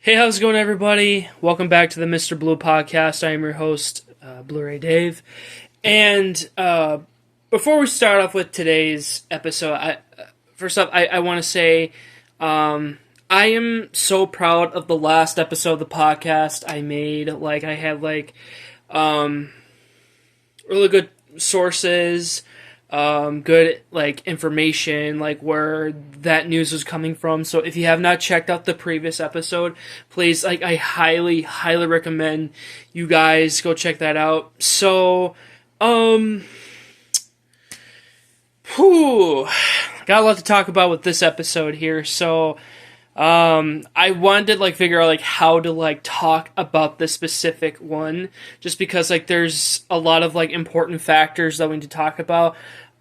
Hey, how's it going, everybody? Welcome back to the Mr. Blue podcast. I am your host, Blu-rayDave. And before we start off with today's episode, first off, I want to say I am so proud of the last episode of the podcast I made. I had really good sources, good information, where that news was coming from. So if you have not checked out the previous episode, please, I highly recommend you guys go check that out. So got a lot to talk about with this episode here. So I wanted to figure out how to talk about this specific one, just because there's a lot of important factors that we need to talk about.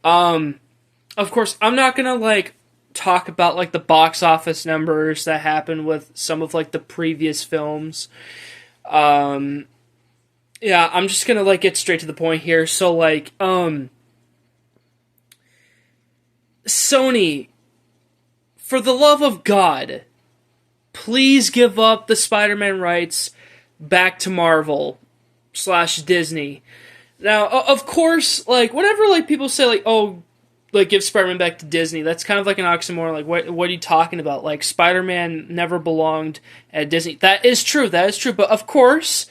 Of course, I'm not gonna talk about the box office numbers that happened with some of the previous films. Yeah, I'm just gonna get straight to the point here. So Sony, for the love of God, please give up the Spider-Man rights back to Marvel / Disney. Now, of course, whenever people say give Spider-Man back to Disney, that's kind of an oxymoron. What are you talking about? Spider-Man never belonged at Disney. That is true. But of course,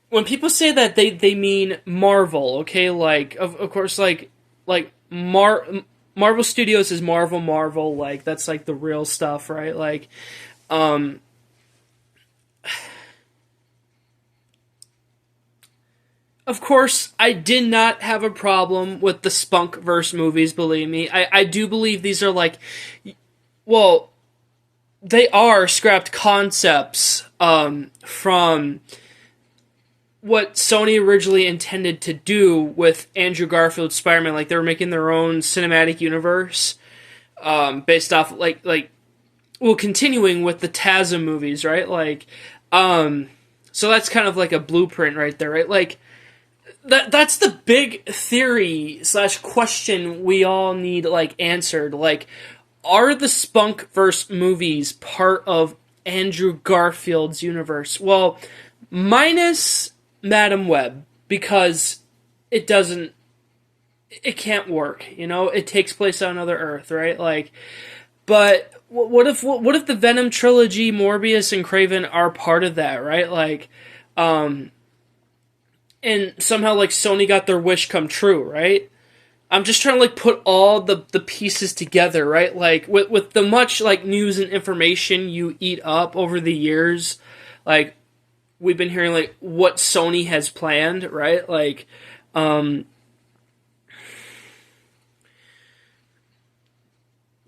when people say that, they mean Marvel. Okay, of course, Marvel Studios is Marvel. That's the real stuff, right? Of course, I did not have a problem with the Spunkverse movies, believe me. I do believe these are they are scrapped concepts from what Sony originally intended to do with Andrew Garfield's Spider-Man. They were making their own cinematic universe based off, continuing with the TASM movies, right? So that's kind of a blueprint right there, right? That's the big theory / question we all need answered. Are the Spunkverse movies part of Andrew Garfield's universe? Well, minus Madam Web, because it can't work. It takes place on another Earth, right? But what if the Venom trilogy, Morbius, and Craven are part of that, right? And somehow, Sony got their wish come true, right? I'm just trying to, put all the pieces together, right? With the much, news and information you eat up over the years, we've been hearing, what Sony has planned, right?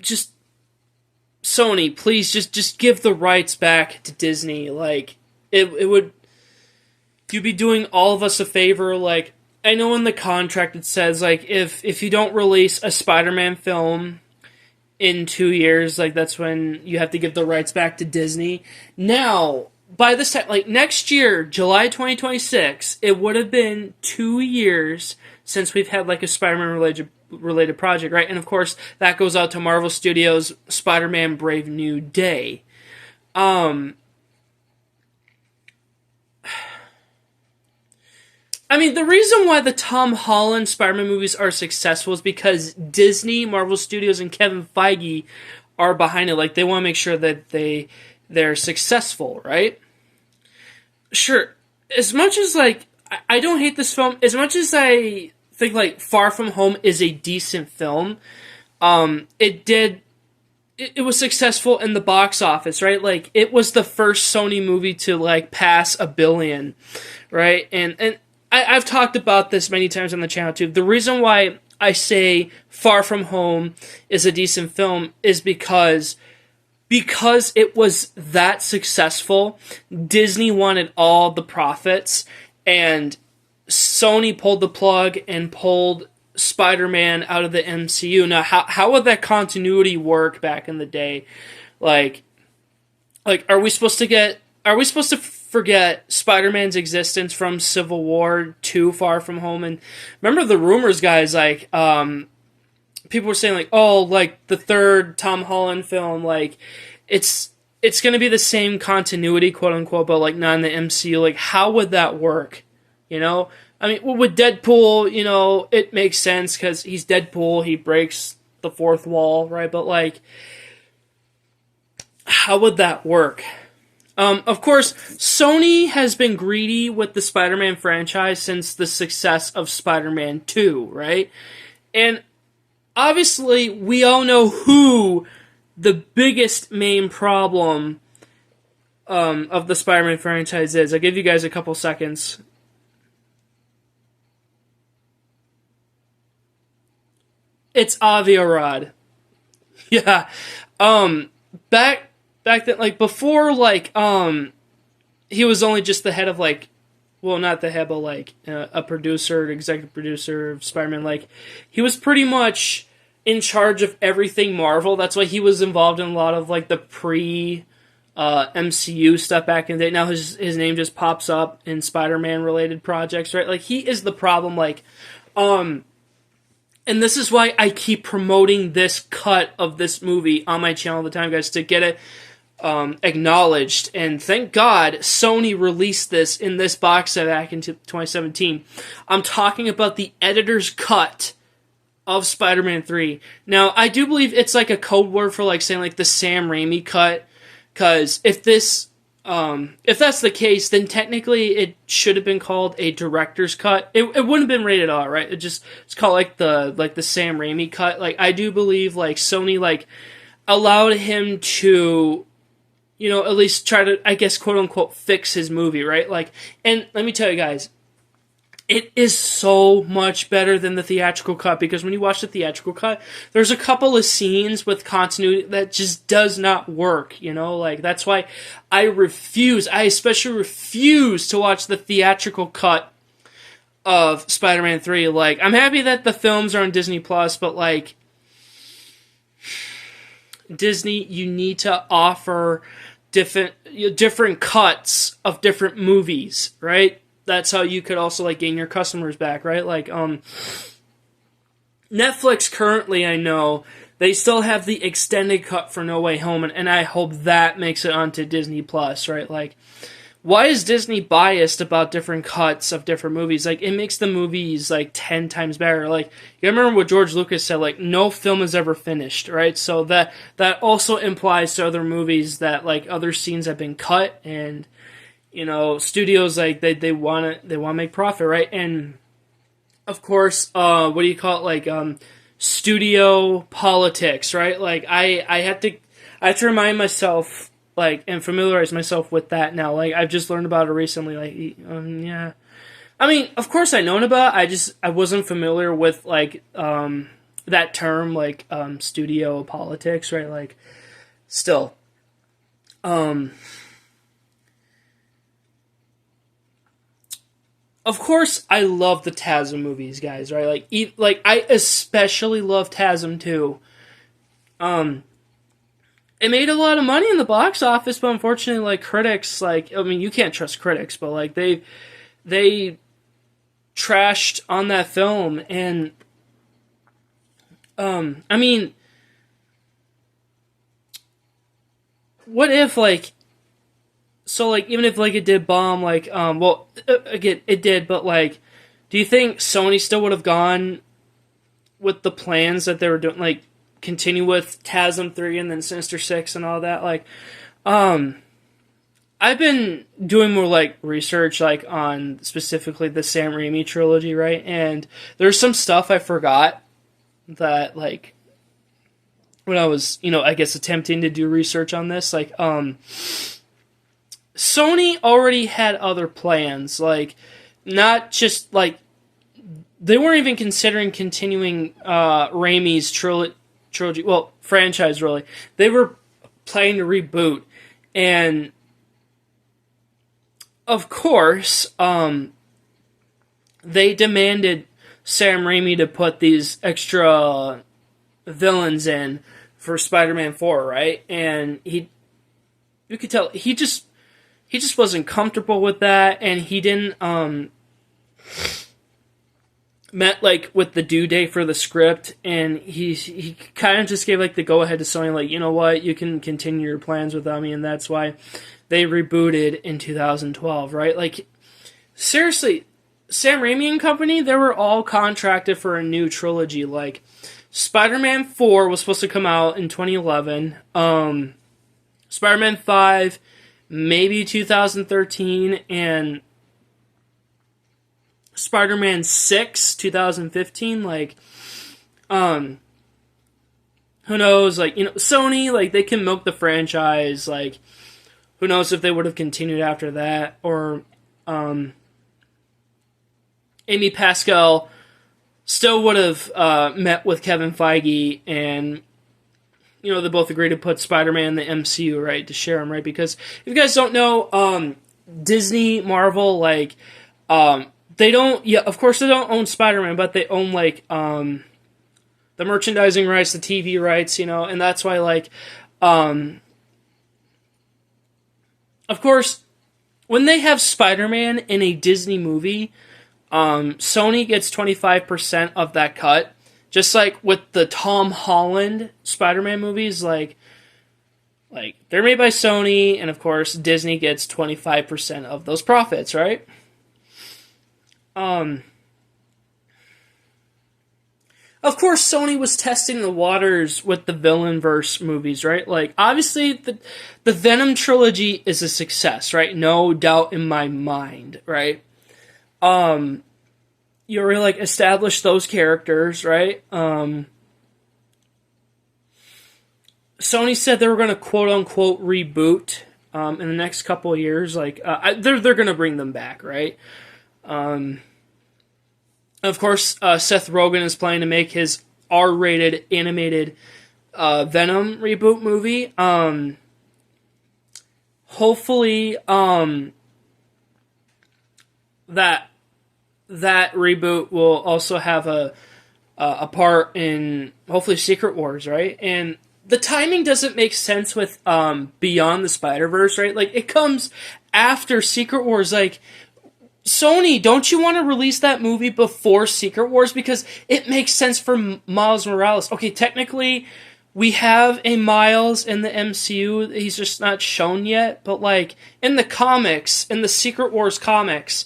Just, Sony, please, just give the rights back to Disney. It would... You'd be doing all of us a favor. I know in the contract it says, if you don't release a Spider-Man film in 2 years, that's when you have to give the rights back to Disney. Now, by this time, next year, July 2026, it would have been 2 years since we've had, a Spider-Man related project, right? And, of course, that goes out to Marvel Studios' Spider-Man Brave New Day. I mean, the reason why the Tom Holland Spider-Man movies are successful is because Disney, Marvel Studios, and Kevin Feige are behind it. They want to make sure that they're successful, right? Sure, as much as, I don't hate this film, as much as I think, Far From Home is a decent film, it was successful in the box office, right? It was the first Sony movie to, pass $1 billion, right? And I've talked about this many times on the channel too. The reason why I say Far From Home is a decent film is because it was that successful. Disney wanted all the profits, and Sony pulled the plug and pulled Spider-Man out of the MCU. Now, how would that continuity work back in the day? Are we supposed to forget Spider-Man's existence from Civil War to Far From Home? And remember the rumors, guys, people were saying the third Tom Holland film, it's it's going to be the same continuity, quote unquote, but like not in the MCU. Like, how would that work? You know, I mean, well, with Deadpool, you know, it makes sense because he's Deadpool. He breaks the fourth wall, right? But like, how would that work? Of course, Sony has been greedy with the Spider-Man franchise since the success of Spider-Man 2, right? And obviously, we all know who the biggest main problem of the Spider-Man franchise is. I'll give you guys a couple seconds. It's Avi Arad. Yeah. Back then, like, before, like, he was only just the head of, like, well, not the head, but, like, a producer, executive producer of Spider-Man. Like, he was pretty much in charge of everything Marvel. That's why he was involved in a lot of, like, the MCU stuff back in the day. Now his name just pops up in Spider-Man related projects, right? Like, he is the problem, like, and this is why I keep promoting this cut of this movie on my channel all the time, guys, to get it acknowledged. And thank God Sony released this in this box set back in 2017. I'm talking about the editor's cut of Spider-Man 3. Now, I do believe it's like a code word for like saying like the Sam Raimi cut, because if that's the case, then technically it should have been called a director's cut. It wouldn't have been rated R, right? It's called like the Sam Raimi cut. Like, I do believe like Sony like allowed him to, you know, at least try to, I guess, quote unquote, fix his movie, right? Like, and let me tell you guys, it is so much better than the theatrical cut, because when you watch the theatrical cut, there's a couple of scenes with continuity that just does not work, you know? Like, that's why I especially refuse to watch the theatrical cut of Spider-Man 3. Like, I'm happy that the films are on Disney+, but, like, Disney, you need to offer different cuts of different movies, right? That's how you could also like gain your customers back, right? Like Netflix currently, I know they still have the extended cut for No Way Home, and I hope that makes it onto Disney Plus, right? Like, why is Disney biased about different cuts of different movies? Like, it makes the movies like 10 times better. Like, you remember what George Lucas said, like, no film is ever finished, right? So that also implies to other movies that like other scenes have been cut, and you know, studios like they want to make profit, right? And of course, what do you call it? Like studio politics, right? Like I have to remind myself, like, and familiarize myself with that now. Like, I've just learned about it recently. Like, yeah, I mean, of course I known about it. I wasn't familiar with like that term, like studio politics, right? Like, still, of course, I love the TASM movies, guys, right? Like I especially love TASM 2. It made a lot of money in the box office, but unfortunately, like, critics, like, I mean, you can't trust critics, but like they trashed on that film, and I mean, what if like, so like, even if like it did bomb, like well, again, it did, but like, do you think Sony still would have gone with the plans that they were doing, like continue with TASM 3 and then Sinister 6 and all that? Like, I've been doing more like research like on specifically the Sam Raimi trilogy, right? And there's some stuff I forgot that, like, when I was, you know, I guess attempting to do research on this, like, Sony already had other plans, like, not just, like, they weren't even considering continuing Raimi's trilogy, well, franchise, really. They were planning to reboot, and of course, they demanded Sam Raimi to put these extra villains in for Spider-Man 4, right? And you could tell, he just wasn't comfortable with that, and he didn't met like with the due date for the script, and he kind of just gave like the go ahead to Sony, like, you know what, you can continue your plans without me, and that's why they rebooted in 2012, right? Like, seriously, Sam Raimi and company, they were all contracted for a new trilogy. Like, Spider-Man 4 was supposed to come out in 2011. Spider-Man 5, maybe 2013, and Spider-Man 6, 2015. Like, who knows? Like, Sony, like, they can milk the franchise. Like, who knows if they would have continued after that, or Amy Pascal still would have met with Kevin Feige, and they both agreed to put Spider-Man in the MCU, right, to share him, right? Because if you guys don't know, Disney, Marvel, like, they don't, of course they don't own Spider-Man, but they own, like, the merchandising rights, the TV rights, and that's why, like, of course, when they have Spider-Man in a Disney movie, Sony gets 25% of that cut. Just like with the Tom Holland Spider-Man movies, like they're made by Sony, and of course Disney gets 25% of those profits, right? Of course, Sony was testing the waters with the Villainverse movies, right? Like, obviously, the Venom trilogy is a success, right? No doubt in my mind, right? You already, like, establish those characters, right? Sony said they were going to quote-unquote reboot in the next couple of years. Like, they're going to bring them back, right? Of course, Seth Rogen is planning to make his R-rated animated Venom reboot movie. Hopefully, that reboot will also have a part in, hopefully, Secret Wars, right? And the timing doesn't make sense with Beyond the Spider-Verse, right? Like, it comes after Secret Wars. Like, Sony, don't you want to release that movie before Secret Wars? Because it makes sense for Miles Morales. Okay, technically, we have a Miles in the MCU. He's just not shown yet. But, like, in the comics, in the Secret Wars comics,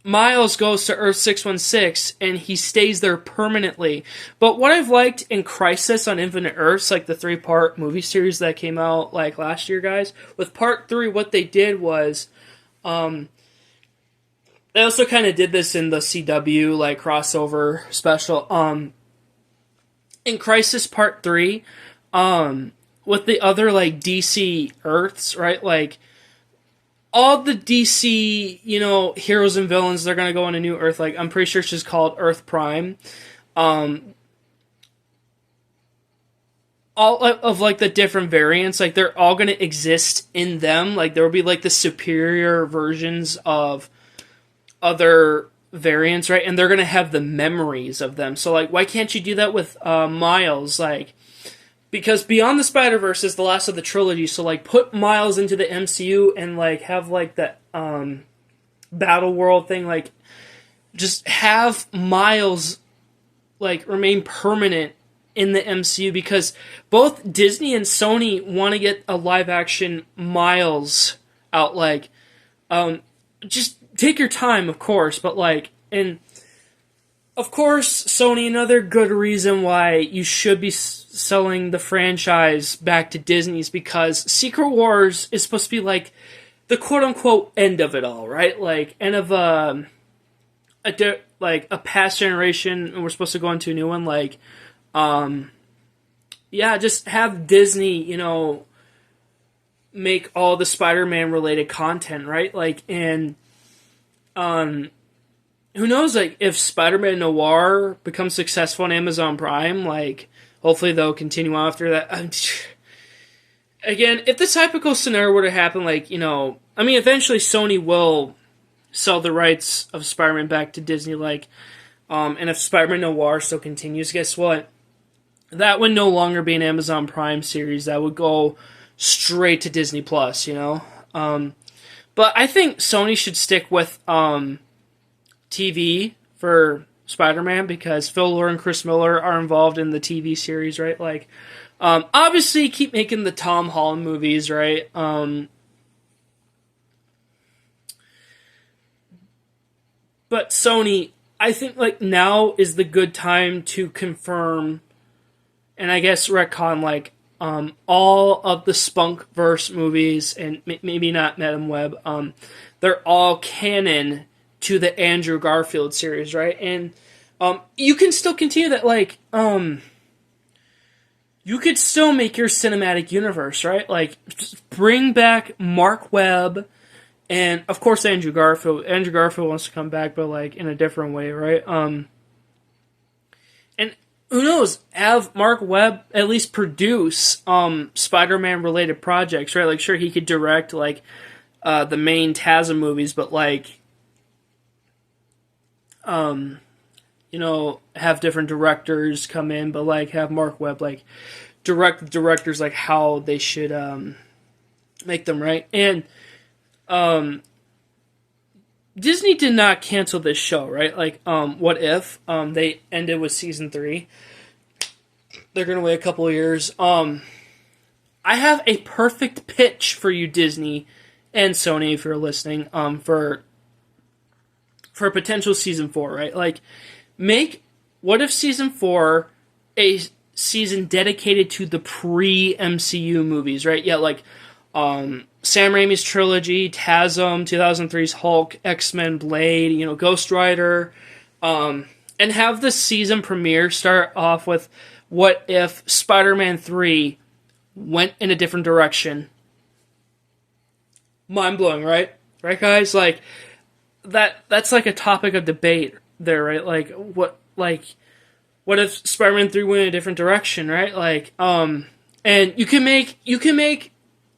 Miles goes to Earth 616, and he stays there permanently. But what I've liked in Crisis on Infinite Earths, like the 3-part movie series that came out like last year, guys, with part 3, what they did was, they also kind of did this in the CW, like, crossover special. In Crisis Part 3, with the other, like, DC Earths, right, like, all the DC, heroes and villains, they're gonna go on a new Earth. Like, I'm pretty sure it's just called Earth Prime. All of, like, the different variants, like, they're all gonna exist in them. Like, there will be, like, the superior versions of other variants, right? And they're gonna have the memories of them. So, like, why can't you do that with Miles? Like, because Beyond the Spider-Verse is the last of the trilogy, so, like, put Miles into the MCU and, like, have, like, that Battle World thing, like, just have Miles, like, remain permanent in the MCU, because both Disney and Sony want to get a live-action Miles out, like, just take your time, of course, but, like, and of course, Sony, another good reason why you should be selling the franchise back to Disney is because Secret Wars is supposed to be, like, the quote-unquote end of it all, right? Like, end of a past generation, and we're supposed to go into a new one. Like, just have Disney, make all the Spider-Man related content, right? Like, and who knows, like, if Spider-Man Noir becomes successful on Amazon Prime, like, hopefully they'll continue on after that. Again, if the typical scenario were to happen, like, eventually Sony will sell the rights of Spider-Man back to Disney, like, and if Spider-Man Noir still continues, guess what? That would no longer be an Amazon Prime series. That would go straight to Disney Plus, But I think Sony should stick with TV for Spider-Man because Phil Lord and Chris Miller are involved in the TV series, right? Like, obviously keep making the Tom Holland movies, right? But Sony, I think like now is the good time to confirm, and I guess retcon like all of the Spunkverse movies, and maybe not Madam Web. They're all canon to the Andrew Garfield series, right? And you can still continue that, like you could still make your cinematic universe, right? Like just bring back Mark Webb. And of course, Andrew Garfield. Andrew Garfield wants to come back, but like in a different way, right? And who knows? Have Mark Webb at least produce Spider-Man related projects, right? Like, sure, he could direct like the main TASM movies, but like, have different directors come in, but like have Mark Webb like direct the directors like how they should make them, right? And Disney did not cancel this show, right? Like, what if they ended with season 3? They're gonna wait a couple of years. I have a perfect pitch for you, Disney and Sony, if you're listening, for a potential season 4, right? Like, make what if season 4 a season dedicated to the pre-MCU movies, right? Yeah, like Sam Raimi's trilogy, TASM, 2003's Hulk, X-Men, Blade, Ghost Rider, and have the season premiere start off with what if Spider-Man 3 went in a different direction. Mind-blowing, right? Right, guys? Like, that's like a topic of debate there, right? Like, what if Spider-Man 3 went in a different direction, right? Like, and you can make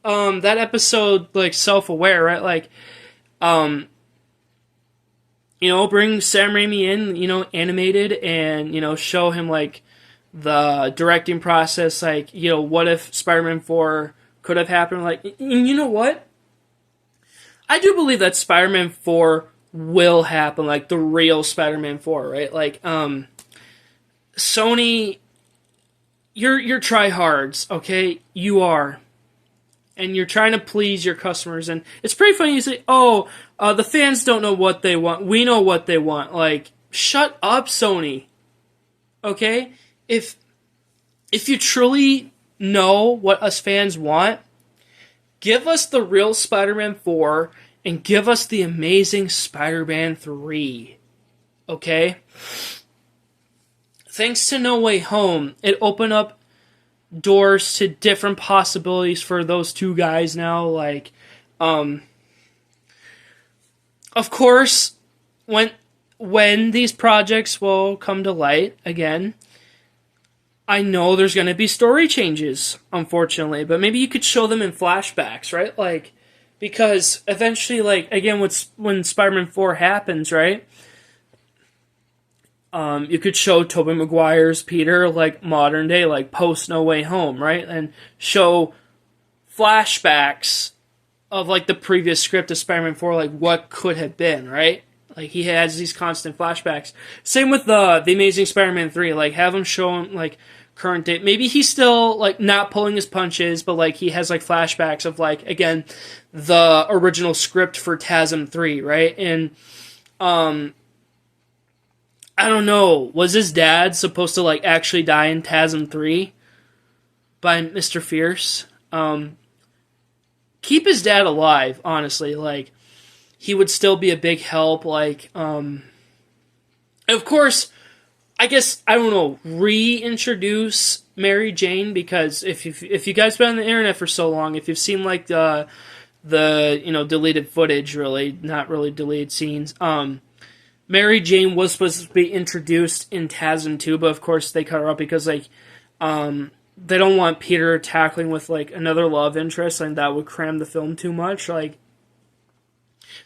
that episode like self-aware, right? Like, bring Sam Raimi in, animated, and show him like the directing process. Like, what if Spider-Man 4 could have happened? Like, and you know what? I do believe that Spider-Man 4 will happen, like the real Spider-Man 4, right? Like, Sony, you're tryhards, okay? You are. And you're trying to please your customers, and it's pretty funny you say, the fans don't know what they want. We know what they want. Like, shut up, Sony. Okay? If you truly know what us fans want, give us the real Spider-Man 4 and give us the amazing Spider-Man 3. Okay? Thanks to No Way Home, it opened up doors to different possibilities for those two guys now. Like, of course, when these projects will come to light again, I know there's going to be story changes, unfortunately, but maybe you could show them in flashbacks, right? Like, because eventually, like, again, when Spider-Man 4 happens, right? You could show Tobey Maguire's Peter, like, modern day, like, post No Way Home, right? And show flashbacks of, like, the previous script of Spider-Man 4, like, what could have been, right? Like, he has these constant flashbacks. Same with the Amazing Spider-Man 3. Like, have him show him, like, current date. Maybe he's still, like, not pulling his punches, but, like, he has, like, flashbacks of, like, again, the original script for TASM 3, right? And, I don't know. Was his dad supposed to, like, actually die in TASM 3 by Mr. Fierce? Keep his dad alive, honestly. Like, he would still be a big help. Like, of course, I guess, I don't know, reintroduce Mary Jane, because if you guys been on the internet for so long, if you've seen, like, the deleted footage, really, not really deleted scenes, Mary Jane was supposed to be introduced in TASM 2, but of course they cut her up because, like, they don't want Peter tackling with, like, another love interest, and that would cram the film too much. Like,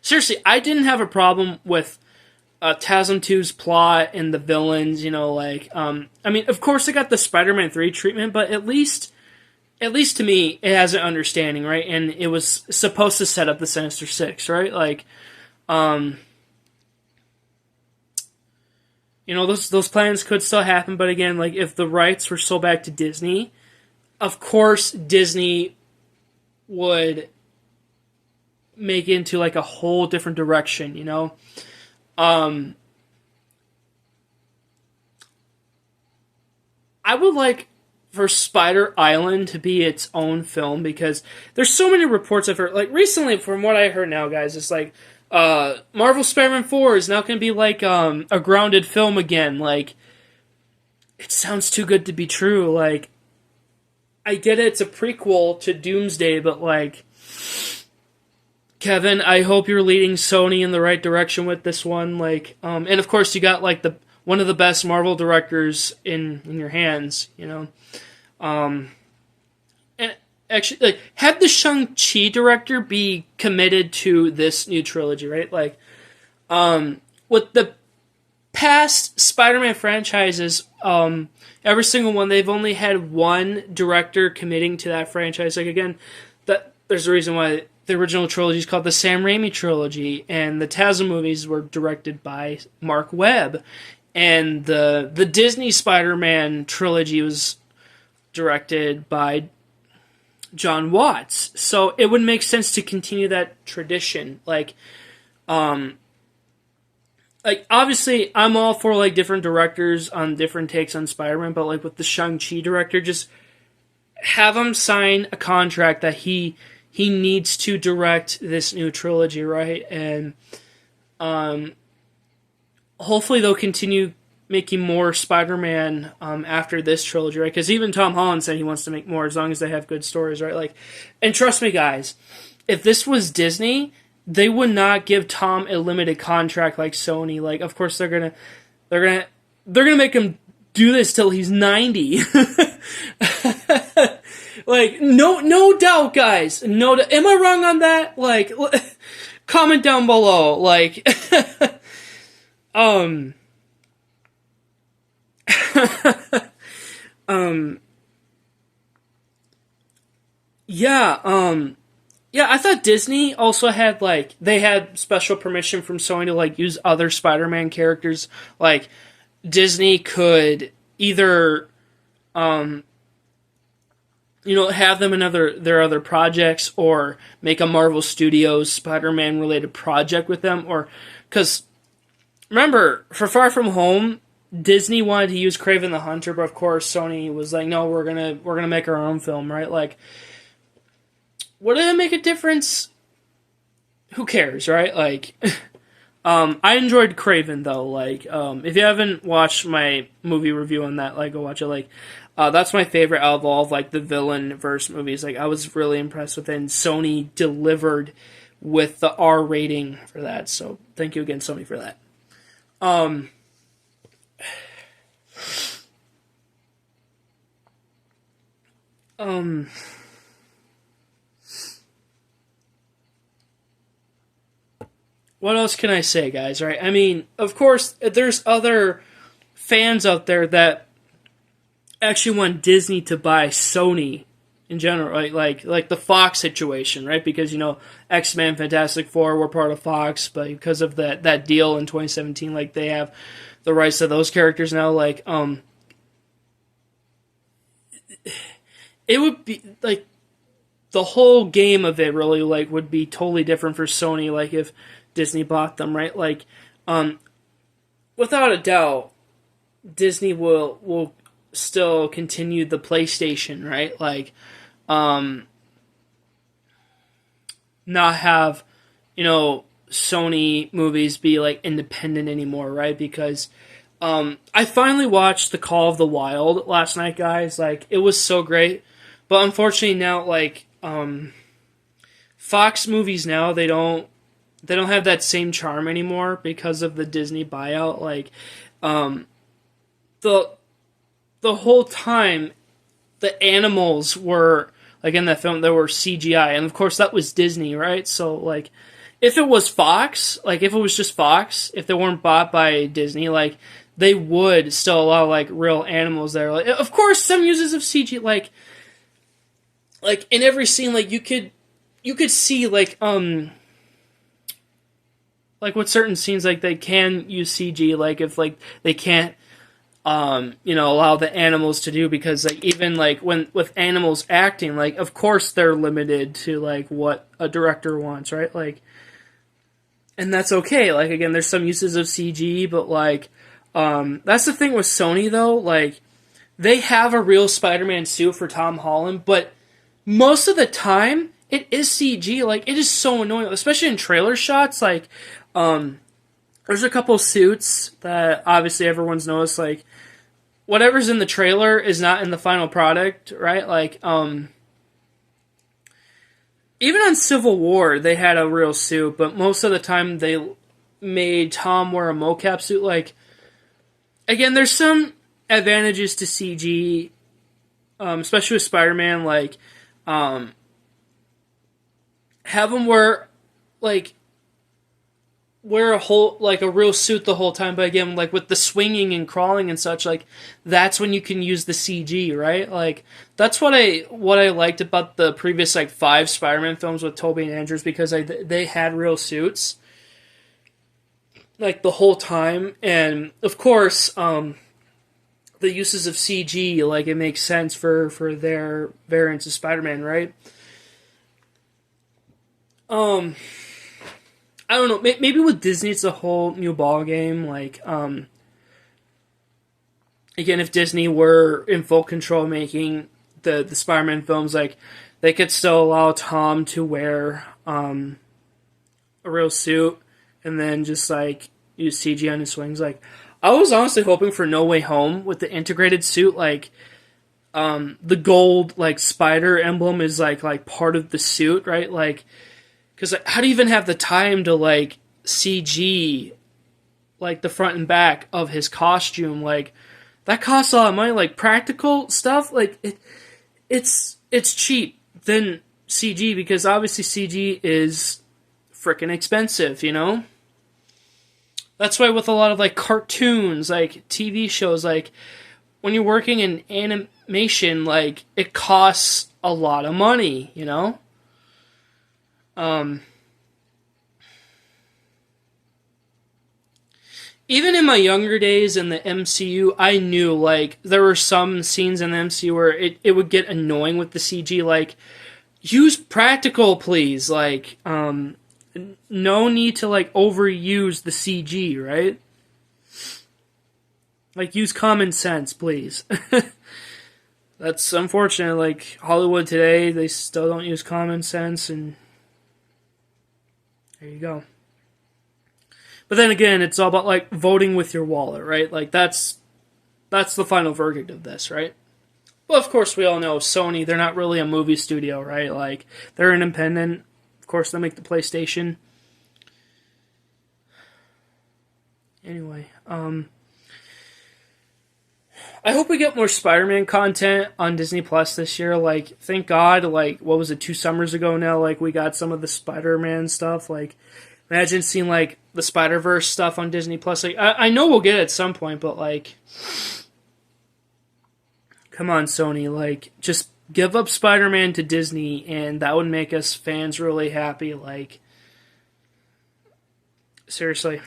seriously, I didn't have a problem with TASM 2's plot and the villains, like, I mean, of course they got the Spider-Man 3 treatment, but at least to me, it has an understanding, right? And it was supposed to set up the Sinister Six, right? Like, You know, those plans could still happen, but again, like if the rights were sold back to Disney, of course Disney would make it into like a whole different direction, you know? I would like for Spider Island to be its own film because there's so many reports I've heard. Like recently, from what I heard now, guys, it's like Marvel Spider-Man 4 is now going to be like a grounded film again. Like, it sounds too good to be true. Like, I get it, it's a prequel to Doomsday, but like, Kevin, I hope you're leading Sony in the right direction with this one. Like, and of course you got like the one of the best Marvel directors in your hands, you know. And actually, like, have the Shang-Chi director be committed to this new trilogy, right? Like, with the past Spider-Man franchises, every single one, they've only had one director committing to that franchise. Like, again, there's a reason why the original trilogy is called the Sam Raimi trilogy, and the TASM movies were directed by Mark Webb, and the Disney Spider-Man trilogy was directed by John Watts. So it would make sense to continue that tradition. Like obviously, I'm all for like different directors on different takes on Spider-Man, but like with the Shang-Chi director, just have him sign a contract that he needs to direct this new trilogy, right? And hopefully they'll continue making more Spider-Man after this trilogy, right? Because even Tom Holland said he wants to make more as long as they have good stories, right? Like, and trust me, guys, if this was Disney, they would not give Tom a limited contract like Sony. Like, of course they're gonna make him do this till he's 90. Like, no doubt, guys. No, am I wrong on that? Like, comment down below. Like, yeah, I thought Disney also had, like, they had special permission from Sony to, like, use other Spider-Man characters. Like, Disney could either, have them in their other projects, or make a Marvel Studios Spider-Man related project with them, or, because, remember, for Far From Home, Disney wanted to use Kraven the Hunter, but of course Sony was like, no, we're gonna make our own film, right? Like, would it make a difference? Who cares, right? Like, I enjoyed Kraven though. Like, if you haven't watched my movie review on that, like, go watch it. Like, that's my favorite out of all of, like, the villain verse movies. Like, I was really impressed with it, and Sony delivered with the R rating for that. So thank you again, Sony, for that. What else can I say, guys, right? I mean, of course, there's other fans out there that actually want Disney to buy Sony in general, right? Like the Fox situation, right? Because, X-Men, Fantastic Four were part of Fox, but because of that deal in 2017, like, they have the rights to those characters now. Like, it would be, like, the whole game of it really, like, would be totally different for Sony, like, if Disney bought them, right? Like, without a doubt, Disney will still continue the PlayStation, right? Like, not have, Sony movies be, like, independent anymore, right? Because, I finally watched The Call of the Wild last night, guys. Like, it was so great. But unfortunately now, like, Fox movies now, they don't have that same charm anymore because of the Disney buyout. Like, the whole time, the animals were, like, in that film, there were CGI, and of course that was Disney, right? So, like, if it was Fox, like, if it was just Fox, if they weren't bought by Disney, like, they would still allow, like, real animals there. Like, of course, some uses of CG, like in every scene, like, you could see, like, like with certain scenes, like they can use CG, like if like they can't allow the animals to do, because like even like when with animals acting, like of course they're limited to like what a director wants, right? Like, and that's okay. Like again, there's some uses of CG, but like that's the thing with Sony though. Like they have a real Spider-Man suit for Tom Holland, but most of the time it is CG. Like it is so annoying, especially in trailer shots. Like there's a couple suits that obviously everyone's noticed. Like whatever's in the trailer is not in the final product, right? Like even on Civil War, they had a real suit, but most of the time they made Tom wear a mocap suit. Like, again, there's some advantages to CG, especially with Spider-Man. Like, have him wear a real suit the whole time. But again, like with the swinging and crawling and such, like that's when you can use the CG, right? Like that's what I liked about the previous like 5 Spider-Man films with Tobey and Andrews, because they had real suits like the whole time, and of course the uses of CG, like it makes sense for their variants of Spider-Man, right? I don't know. Maybe with Disney, it's a whole new ball game. Like, again, if Disney were in full control making the Spider-Man films, like they could still allow Tom to wear a real suit and then just like use CG on his swings. Like, I was honestly hoping for No Way Home with the integrated suit. Like, the gold like spider emblem is like part of the suit, right? Like. Because like, how do you even have the time to like CG like the front and back of his costume? Like that costs a lot of money. Like practical stuff, like it's cheap than CG, because obviously CG is freaking expensive. That's why with a lot of like cartoons, like TV shows, like when you're working in animation, like it costs a lot of money. Even in my younger days in the MCU, I knew, like, there were some scenes in the MCU where it would get annoying with the CG, like, use practical, please, like, no need to, like, overuse the CG, right? Like, use common sense, please. That's unfortunate, like, Hollywood today, they still don't use common sense, and there you go. But then again, it's all about like voting with your wallet, right? Like that's the final verdict of this, right? Well, of course, we all know Sony, they're not really a movie studio, right? Like they're independent. Of course, they make the PlayStation. Anyway, I hope we get more Spider-Man content on Disney Plus this year. Like, thank God, like, what was it, 2 summers ago now? Like, we got some of the Spider-Man stuff. Like, imagine seeing, like, the Spider-Verse stuff on Disney Plus. Like, I know we'll get it at some point, but, like, come on, Sony. Like, just give up Spider-Man to Disney, and that would make us fans really happy. Like, seriously.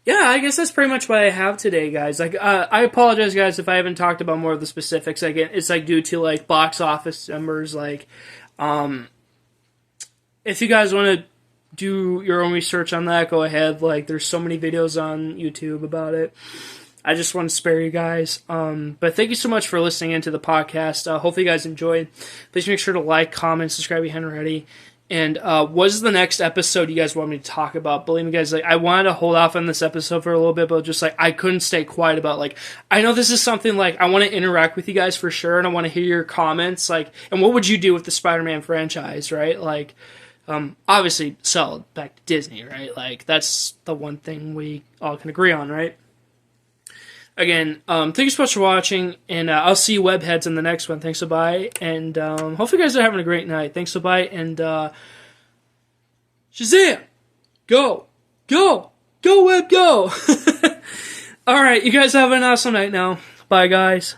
Yeah, I guess that's pretty much what I have today, guys. Like, I apologize, guys, if I haven't talked about more of the specifics. Again, it's like due to like box office numbers. Like, if you guys want to do your own research on that, go ahead. Like, there's so many videos on YouTube about it. I just want to spare you guys. But thank you so much for listening into the podcast. Hopefully, you guys enjoyed. Please make sure to like, comment, subscribe if you haven't already. And what is the next episode you guys want me to talk about? Believe me, guys, like I wanted to hold off on this episode for a little bit, but just like I couldn't stay quiet about. Like, I know this is something like I want to interact with you guys for sure, and I want to hear your comments. Like, and what would you do with the Spider-Man franchise, right? Like, obviously sell it back to Disney, right? Like that's the one thing we all can agree on, right? Again, thank you so much for watching, and I'll see you webheads in the next one. Thanks, bye, and hopefully you guys are having a great night. Thanks, bye, and Shazam! Go! Go! Go, web, go! Alright, you guys have an awesome night now. Bye, guys.